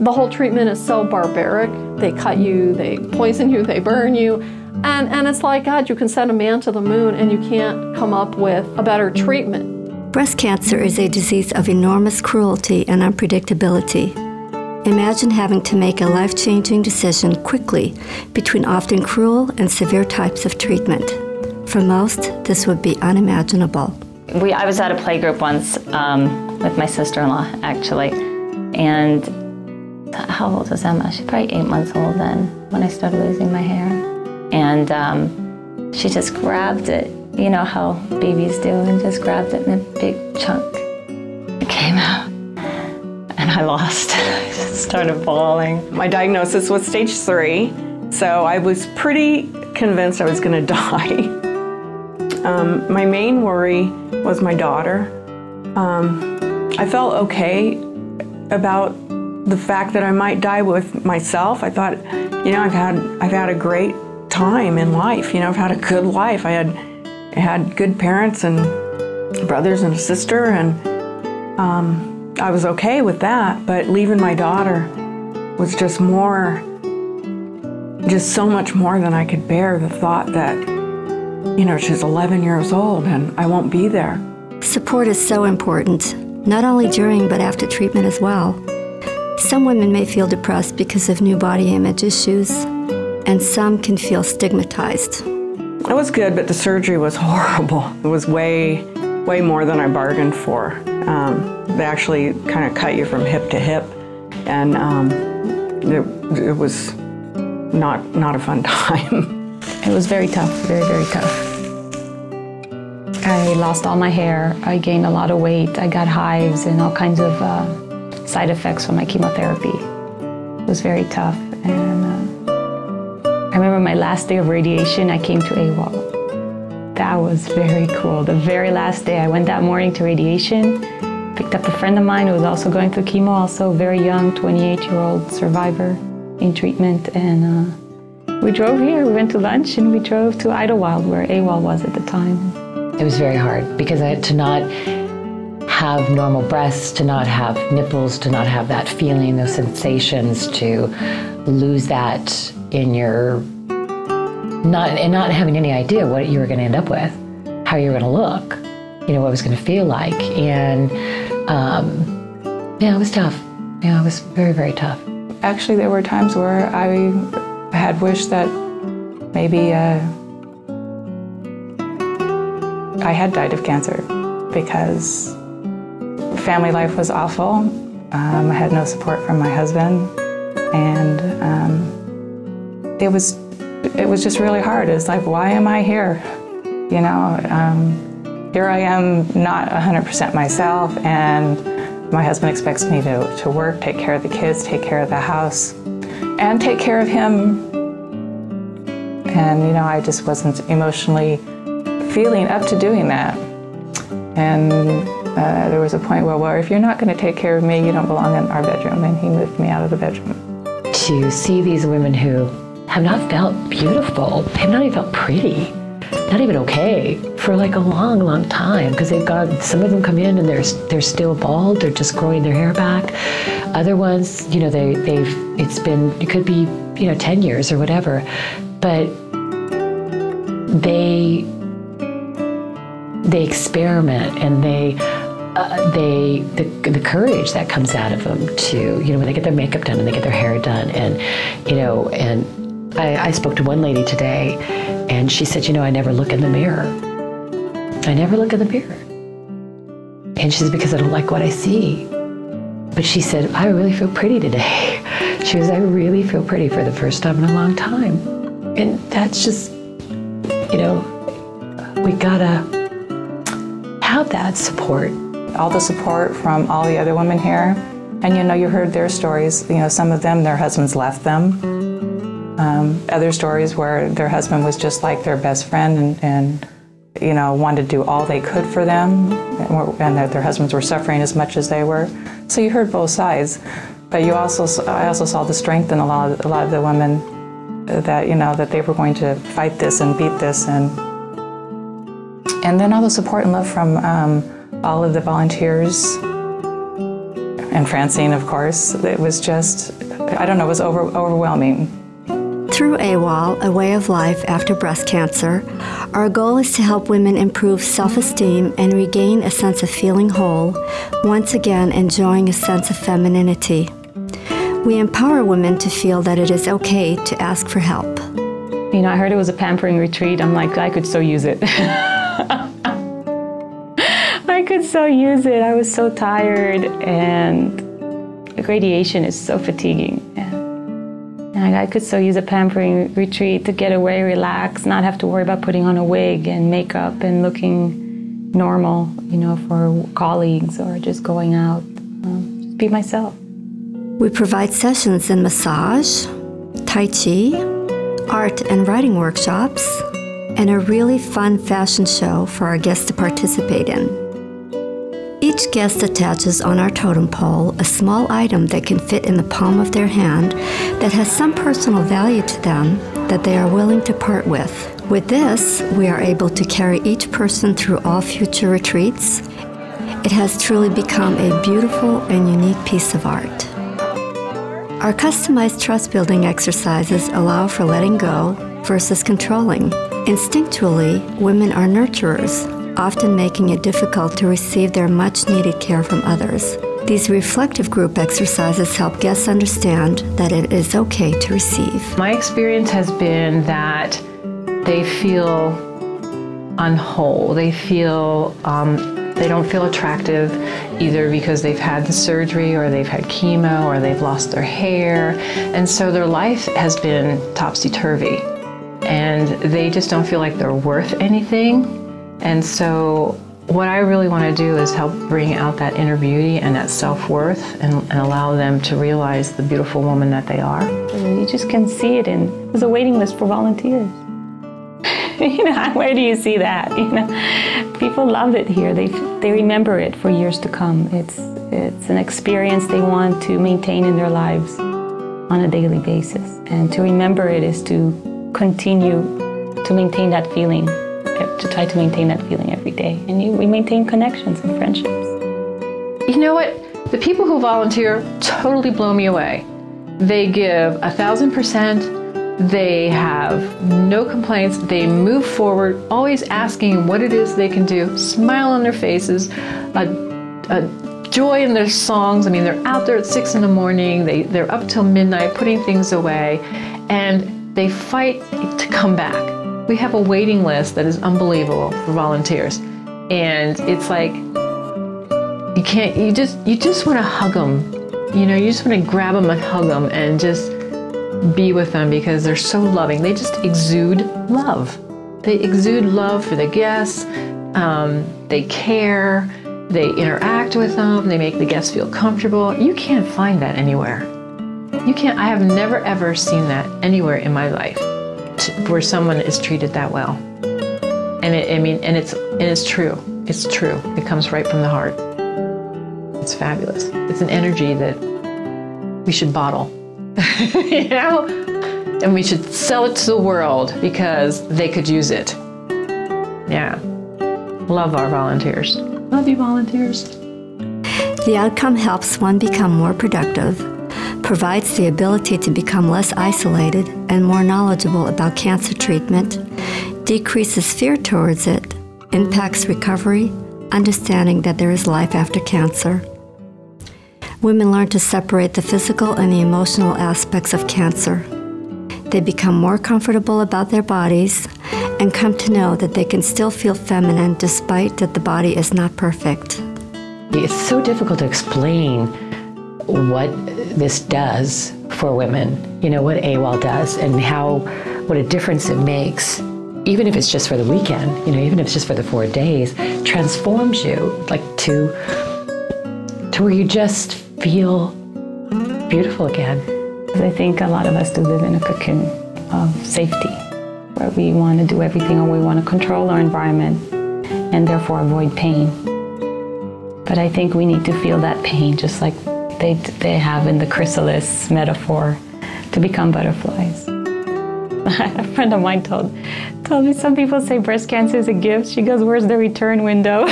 The whole treatment is so barbaric. They cut you, they poison you, they burn you. And it's like, God, you can send a man to the moon and you can't come up with a better treatment. Breast cancer is a disease of enormous cruelty and unpredictability. Imagine having to make a life-changing decision quickly between often cruel and severe types of treatment. For most, this would be unimaginable. I was at a playgroup once with my sister-in-law, actually, and how old was Emma? She was probably 8 months old then when I started losing my hair. And she just grabbed it, you know how babies do, and just grabbed it in a big chunk. It came out, and I lost. I just started bawling. My diagnosis was stage 3, so I was pretty convinced I was going to die. My main worry was my daughter. I felt okay about the fact that I might die with myself. I thought, you know, I've had a great time in life. You know, I've had a good life. I had good parents and brothers and a sister, and I was okay with that. But leaving my daughter was just so much more than I could bear. The thought that, you know, she's 11 years old and I won't be there. Support is so important, not only during but after treatment as well. Some women may feel depressed because of new body image issues, and some can feel stigmatized. It was good, but the surgery was horrible. It was way more than I bargained for. They actually kind of cut you from hip to hip, and it was not a fun time. It was very tough, very, very tough. I lost all my hair, I gained a lot of weight, I got hives and all kinds of side effects from my chemotherapy. It was very tough, and I remember my last day of radiation, I came to AWOL. That was very cool. The very last day, I went that morning to radiation, picked up a friend of mine who was also going through chemo, also very young, 28-year-old survivor in treatment, and we drove here. We went to lunch and we drove to Idlewild, where AWOL was at the time. It was very hard because I had to not have normal breasts, to not have nipples, to not have that feeling, those sensations, to lose that in your, not having any idea what you were going to end up with, how you were going to look, you know, what it was going to feel like. And yeah, it was tough. Yeah, it was very, very tough. Actually, there were times where I had wished that maybe I had died of cancer, because family life was awful. I had no support from my husband, and it was just really hard. It's like, why am I here? You know, here I am, not 100% myself, and my husband expects me to work, take care of the kids, take care of the house, and take care of him. And, you know, I just wasn't emotionally feeling up to doing that. And there was a point where, well, if you're not going to take care of me, you don't belong in our bedroom. And he moved me out of the bedroom. To see these women who have not felt beautiful, have not even felt pretty, not even okay, for like a long, long time, because they've got, some of them come in and they're still bald, they're just growing their hair back. Other ones, you know, it could be, you know, 10 years or whatever, but they experiment, and the courage that comes out of them to, you know, when they get their makeup done and they get their hair done, and, you know, and I spoke to one lady today, and she said, you know, I never look in the mirror. I never look in the mirror. And she said, because I don't like what I see. But she said, I really feel pretty today. She goes, I really feel pretty for the first time in a long time. And that's just, you know, we gotta have that support. All the support from all the other women here. And, you know, you heard their stories. You know, some of them, their husbands left them. Other stories where their husband was just like their best friend, and you know, wanted to do all they could for them, and that their husbands were suffering as much as they were. So you heard both sides. But I also saw the strength in a lot of the women, that, you know, that they were going to fight this and beat this, and then all the support and love from all of the volunteers and Francine, of course. It was just, I don't know, it was overwhelming. Through AWOL, A Way of Life After Breast Cancer, our goal is to help women improve self-esteem and regain a sense of feeling whole, once again enjoying a sense of femininity. We empower women to feel that it is okay to ask for help. You know, I heard it was a pampering retreat. I'm like, I could so use it. I could so use it. I was so tired, and radiation is so fatiguing. And I could so use a pampering retreat to get away, relax, not have to worry about putting on a wig and makeup and looking normal, you know, for colleagues or just going out. Just be myself. We provide sessions in massage, Tai Chi, art and writing workshops, and a really fun fashion show for our guests to participate in. Each guest attaches on our totem pole a small item that can fit in the palm of their hand that has some personal value to them that they are willing to part with. With this, we are able to carry each person through all future retreats. It has truly become a beautiful and unique piece of art. Our customized trust-building exercises allow for letting go versus controlling. Instinctually, women are nurturers, often making it difficult to receive their much-needed care from others. These reflective group exercises help guests understand that it is okay to receive. My experience has been that they feel unwhole. They feel they don't feel attractive, either because they've had the surgery or they've had chemo or they've lost their hair. And so their life has been topsy-turvy. And they just don't feel like they're worth anything. And so what I really want to do is help bring out that inner beauty and that self-worth and allow them to realize the beautiful woman that they are. You just can see it there's a waiting list for volunteers. You know, where do you see that? You know, people love it here. They remember it for years to come. It's an experience they want to maintain in their lives on a daily basis. And to remember it is to continue to maintain that feeling, to try to maintain that feeling every day. And we maintain connections and friendships. You know what? The people who volunteer totally blow me away. They give 1,000%. They have no complaints. They move forward, always asking what it is they can do, smile on their faces, a joy in their songs. I mean, they're out there at 6 in the morning. They're up till midnight putting things away, and they fight to come back. We have a waiting list that is unbelievable for volunteers, and it's like you just want to hug them. You know, you just want to grab them and hug them and just be with them because they're so loving. They just exude love. They exude love for the guests. They care. They interact with them. They make the guests feel comfortable. You can't find that anywhere. You can't. I have never ever seen that anywhere in my life where someone is treated that well. And it's true. It's true. It comes right from the heart. It's fabulous. It's an energy that we should bottle. You know? And we should sell it to the world because they could use it. Yeah. Love our volunteers. Love you, volunteers. The outcome helps one become more productive, provides the ability to become less isolated and more knowledgeable about cancer treatment, decreases fear towards it, impacts recovery, understanding that there is life after cancer. Women learn to separate the physical and the emotional aspects of cancer. They become more comfortable about their bodies and come to know that they can still feel feminine despite that the body is not perfect. It's so difficult to explain what this does for women, you know, what AWOL does and what a difference it makes. Even if it's just for the weekend, you know, even if it's just for the 4 days, transforms you like to where you just feel beautiful again. I think a lot of us do live in a cocoon of safety, where we want to do everything or we want to control our environment and therefore avoid pain. But I think we need to feel that pain just like they have in the chrysalis metaphor to become butterflies. A friend of mine told me some people say breast cancer is a gift. She goes, where's the return window?